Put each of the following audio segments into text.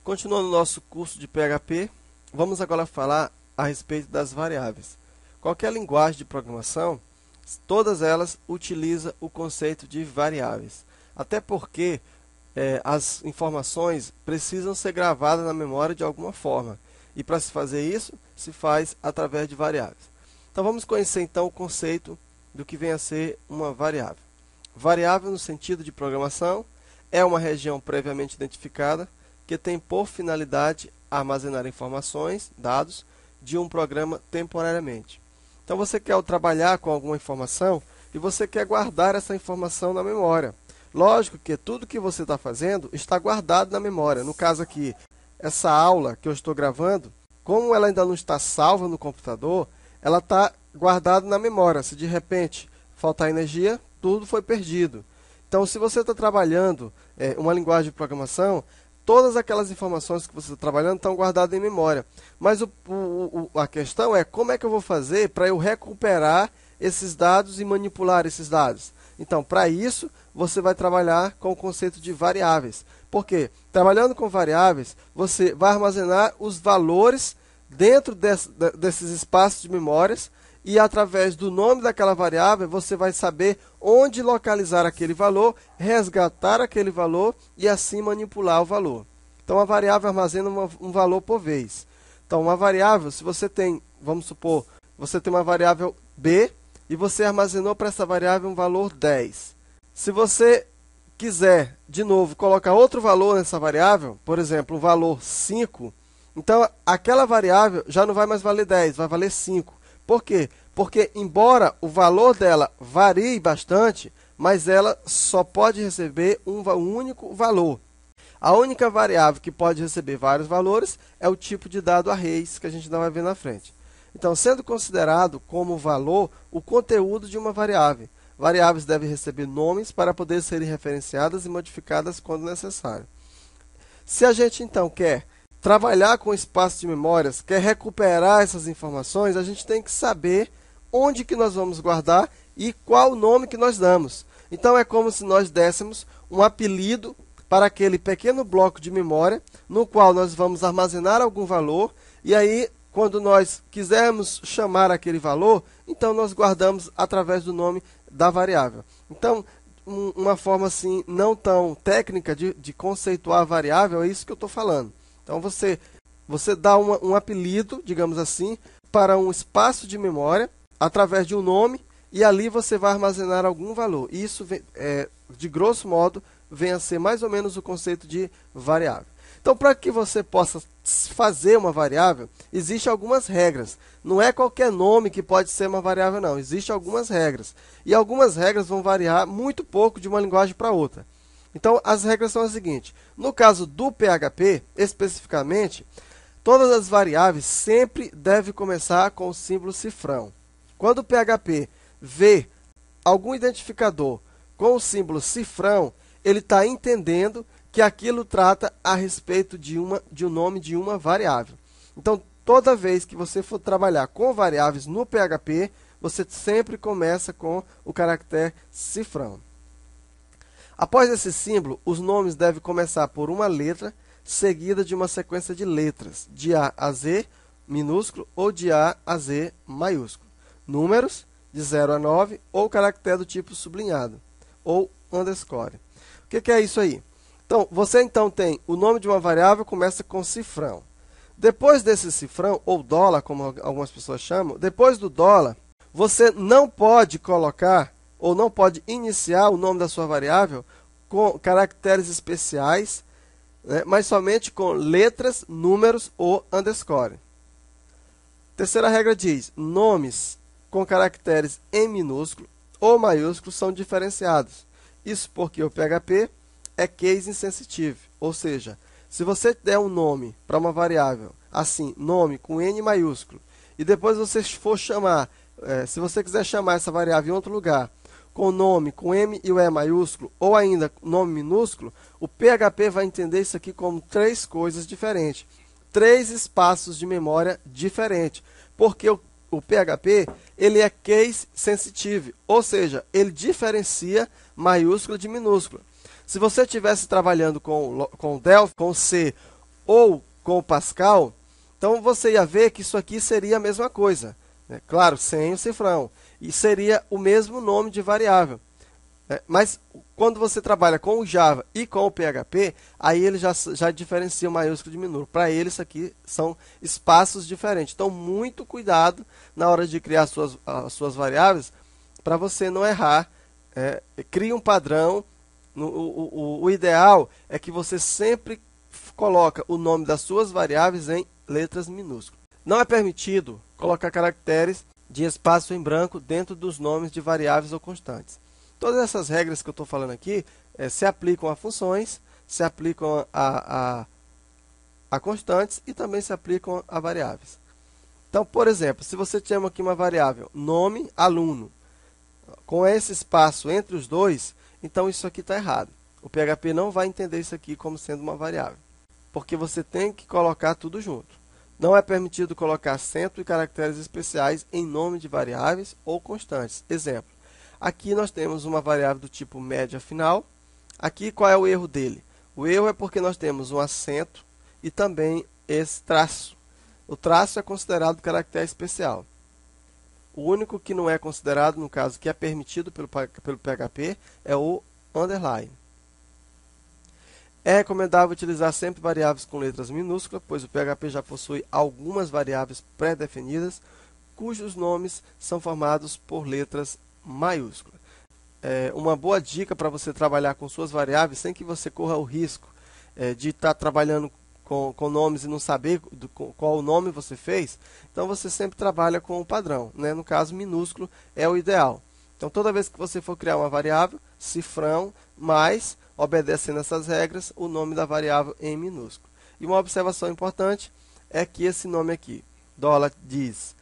Continuando o nosso curso de PHP, vamos agora falar a respeito das variáveis. Qualquer linguagem de programação, todas elas utilizam o conceito de variáveis. Até porque as informações precisam ser gravadas na memória de alguma forma. E para se fazer isso, se faz através de variáveis. Então vamos conhecer então o conceito do que vem a ser uma variável. Variável no sentido de programação é uma região previamente identificada que tem por finalidade armazenar informações, dados, de um programa temporariamente. Então você quer trabalhar com alguma informação e você quer guardar essa informação na memória. Lógico que tudo que você está fazendo está guardado na memória. No caso aqui, essa aula que eu estou gravando, como ela ainda não está salva no computador, ela está guardada na memória. Se de repente faltar energia, tudo foi perdido. Então, se você está trabalhando uma linguagem de programação, todas aquelas informações que você está trabalhando estão guardadas em memória. Mas a questão é como é que eu vou fazer para eu recuperar esses dados e manipular esses dados. Então, para isso, você vai trabalhar com o conceito de variáveis. Por quê? Trabalhando com variáveis, você vai armazenar os valores dentro desses espaços de memórias e através do nome daquela variável, você vai saber onde localizar aquele valor, resgatar aquele valor e assim manipular o valor. Então, a variável armazena um valor por vez. Então, uma variável, se você tem, vamos supor, você tem uma variável B e você armazenou para essa variável um valor 10. Se você quiser, de novo, colocar outro valor nessa variável, por exemplo, um valor 5, então aquela variável já não vai mais valer 10, vai valer 5. Por quê? Porque, embora o valor dela varie bastante, mas ela só pode receber um único valor. A única variável que pode receber vários valores é o tipo de dado arrays, que a gente não vai ver na frente. Então, sendo considerado como valor o conteúdo de uma variável. Variáveis devem receber nomes para poder serem referenciadas e modificadas quando necessário. Se a gente, então, quer trabalhar com espaço de memórias, quer recuperar essas informações, a gente tem que saber onde que nós vamos guardar e qual o nome que nós damos. Então, é como se nós dessemos um apelido para aquele pequeno bloco de memória, no qual nós vamos armazenar algum valor, e aí, quando nós quisermos chamar aquele valor, então nós guardamos através do nome da variável. Então, uma forma assim, não tão técnica de conceituar a variável, é isso que eu estou falando. Então, você dá um apelido, digamos assim, para um espaço de memória, através de um nome, e ali você vai armazenar algum valor. Isso, de grosso modo, vem a ser mais ou menos o conceito de variável. Então, para que você possa fazer uma variável, existem algumas regras. Não é qualquer nome que pode ser uma variável, não. Existem algumas regras. E algumas regras vão variar muito pouco de uma linguagem para outra. Então, as regras são as seguintes. No caso do PHP, especificamente, todas as variáveis sempre devem começar com o símbolo cifrão. Quando o PHP vê algum identificador com o símbolo cifrão, ele está entendendo que aquilo trata a respeito de um nome de uma variável. Então, toda vez que você for trabalhar com variáveis no PHP, você sempre começa com o caractere cifrão. Após esse símbolo, os nomes devem começar por uma letra, seguida de uma sequência de letras, de A a Z, minúsculo, ou de A a Z, maiúsculo. Números, de 0 a 9, ou caractere do tipo sublinhado, ou underscore. O que é isso aí? Então, você tem o nome de uma variável, começa com cifrão. Depois desse cifrão, ou dólar, como algumas pessoas chamam, depois do dólar, você não pode colocar, ou não pode iniciar o nome da sua variável com caracteres especiais, né, mas somente com letras, números ou underscore. Terceira regra diz, nomes com caracteres em minúsculo ou maiúsculo são diferenciados. Isso porque o PHP é case insensitive, ou seja, se você der um nome para uma variável, assim, nome com N maiúsculo, e depois você for chamar, se você quiser chamar essa variável em outro lugar, com nome com M e o E maiúsculo, ou ainda nome minúsculo, o PHP vai entender isso aqui como três coisas diferentes, três espaços de memória diferentes, porque o PHP ele é case sensitive, ou seja, ele diferencia maiúsculo de minúsculo. Se você estivesse trabalhando com Delphi, com C ou com o Pascal, então você ia ver que isso aqui seria a mesma coisa, né? Claro, sem o cifrão, e seria o mesmo nome de variável. Mas quando você trabalha com o Java e com o PHP, aí ele já diferencia o maiúsculo de minúsculo. Para ele, isso aqui são espaços diferentes. Então, muito cuidado na hora de criar as suas variáveis, para você não errar. Crie um padrão. O ideal é que você sempre coloca o nome das suas variáveis em letras minúsculas. Não é permitido colocar caracteres de espaço em branco dentro dos nomes de variáveis ou constantes. Todas essas regras que eu estou falando aqui se aplicam a funções, se aplicam a constantes e também se aplicam a variáveis. Então, por exemplo, se você chama aqui uma variável nome aluno, com esse espaço entre os dois, então isso aqui está errado. O PHP não vai entender isso aqui como sendo uma variável, porque você tem que colocar tudo junto. Não é permitido colocar acento e caracteres especiais em nome de variáveis ou constantes. Exemplo. Aqui nós temos uma variável do tipo média final. Aqui qual é o erro dele? O erro é porque nós temos um acento e também esse traço. O traço é considerado caractere especial. O único que não é considerado, no caso, que é permitido pelo PHP, é o underline. É recomendável utilizar sempre variáveis com letras minúsculas, pois o PHP já possui algumas variáveis pré-definidas, cujos nomes são formados por letras maiúsculas. Uma boa dica para você trabalhar com suas variáveis sem que você corra o risco de estar trabalhando com nomes e não saber qual nome você fez, então você sempre trabalha com o padrão, né? No caso, minúsculo é o ideal. Então, toda vez que você for criar uma variável, cifrão, mais, obedecendo essas regras, o nome da variável em minúsculo. E uma observação importante é que esse nome aqui, $diz,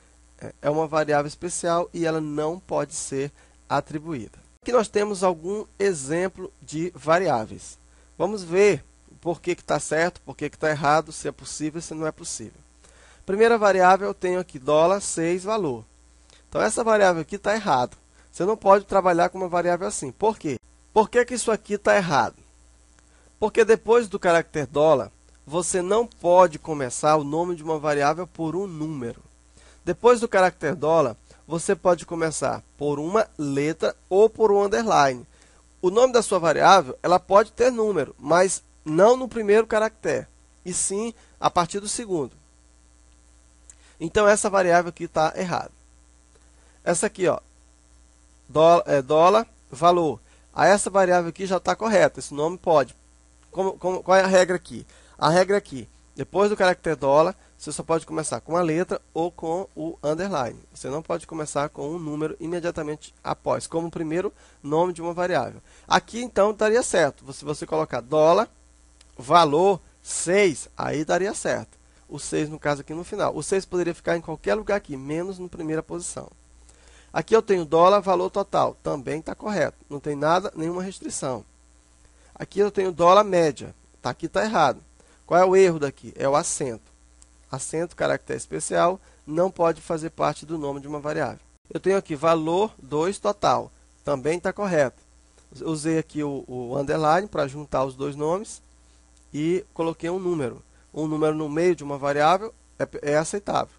é uma variável especial e ela não pode ser atribuída. Aqui nós temos algum exemplo de variáveis. Vamos ver por que está certo, por que está errado, se é possível, se não é possível. Primeira variável, eu tenho aqui $6 valor. Então, essa variável aqui está errada. Você não pode trabalhar com uma variável assim. Por quê? Por que isso aqui está errado? Porque depois do caractere $, você não pode começar o nome de uma variável por um número. Depois do caractere $, você pode começar por uma letra ou por um underline. O nome da sua variável, ela pode ter número, mas não no primeiro caractere, e sim a partir do segundo. Então, essa variável aqui está errada. Essa aqui, ó, $, valor. Essa variável aqui já está correta, esse nome pode. Qual é a regra aqui? A regra aqui, depois do caractere $, você só pode começar com a letra ou com o underline. Você não pode começar com um número imediatamente após, como o primeiro nome de uma variável. Aqui, então, daria certo. Se você colocar valor 6, aí daria certo. O 6, no caso, aqui no final. O 6 poderia ficar em qualquer lugar aqui, menos na primeira posição. Aqui eu tenho $valor total. Também está correto. Não tem nada, nenhuma restrição. Aqui eu tenho $média. Aqui está errado. Qual é o erro daqui? É o acento. Acento, caractere especial, não pode fazer parte do nome de uma variável. Eu tenho aqui valor 2 total. Também está correto. Usei aqui o underline para juntar os dois nomes e coloquei um número. Um número no meio de uma variável é aceitável.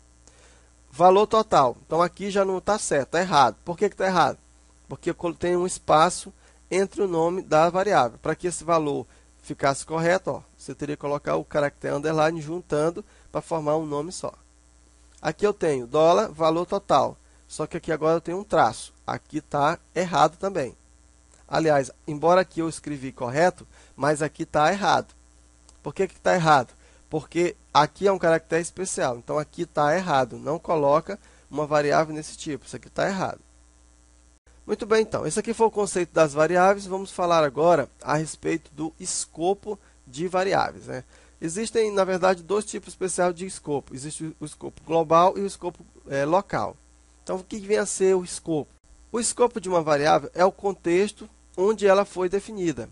Valor total. Então, aqui já não está certo, está errado. Por que está errado? Porque eu tenho um espaço entre o nome da variável. Para que esse valor ficasse correto, ó, você teria que colocar o caractere underline juntando para formar um nome só. Aqui eu tenho valor total. Só que aqui agora eu tenho um traço. Aqui está errado também. Aliás, embora aqui eu escrevi correto, mas aqui está errado. Por que está errado? Porque aqui é um caractere especial. Então, aqui está errado. Não coloca uma variável nesse tipo. Isso aqui está errado. Muito bem, então. Esse aqui foi o conceito das variáveis. Vamos falar agora a respeito do escopo de variáveis, né? Existem, na verdade, dois tipos especiais de escopo. Existe o escopo global e o escopo local. Então, o que vem a ser o escopo? O escopo de uma variável é o contexto onde ela foi definida.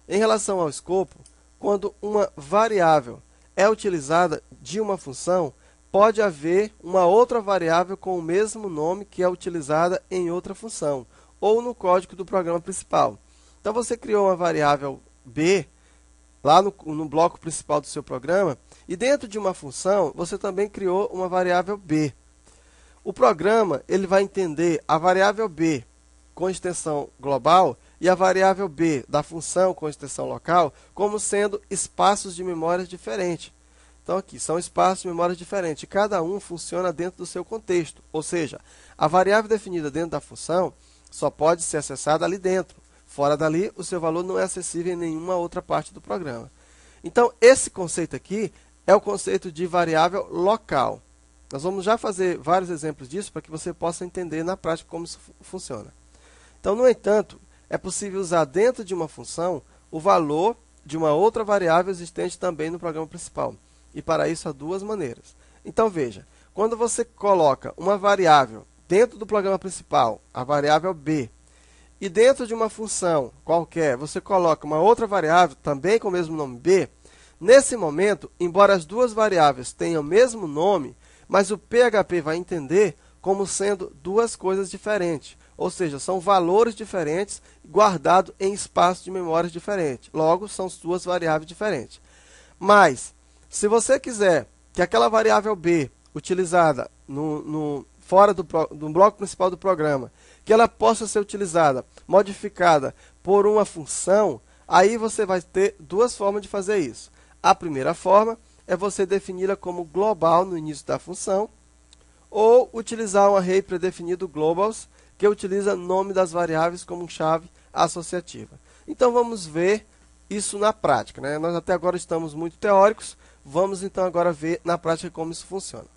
Em relação ao escopo, quando uma variável é utilizada de uma função, pode haver uma outra variável com o mesmo nome que é utilizada em outra função, ou no código do programa principal. Então, você criou uma variável B, lá no bloco principal do seu programa, e dentro de uma função, você também criou uma variável b. O programa ele vai entender a variável b com extensão global e a variável b da função com extensão local como sendo espaços de memória diferentes. Então, aqui são espaços de memória diferentes, e cada um funciona dentro do seu contexto, ou seja, a variável definida dentro da função só pode ser acessada ali dentro. Fora dali, o seu valor não é acessível em nenhuma outra parte do programa. Então, esse conceito aqui é o conceito de variável local. Nós vamos já fazer vários exemplos disso para que você possa entender na prática como isso funciona. Então, no entanto, é possível usar dentro de uma função o valor de uma outra variável existente também no programa principal. E para isso há duas maneiras. Então, veja, quando você coloca uma variável dentro do programa principal, a variável b, e dentro de uma função qualquer, você coloca uma outra variável, também com o mesmo nome b, nesse momento, embora as duas variáveis tenham o mesmo nome, mas o PHP vai entender como sendo duas coisas diferentes. Ou seja, são valores diferentes guardados em espaços de memória diferentes. Logo, são duas variáveis diferentes. Mas, se você quiser que aquela variável b, utilizada fora do bloco principal do programa, que ela possa ser utilizada, modificada por uma função, aí você vai ter duas formas de fazer isso. A primeira forma é você defini-la como global no início da função, ou utilizar um array predefinido globals, que utiliza o nome das variáveis como chave associativa. Então, vamos ver isso na prática, né? Nós até agora estamos muito teóricos, vamos então agora ver na prática como isso funciona.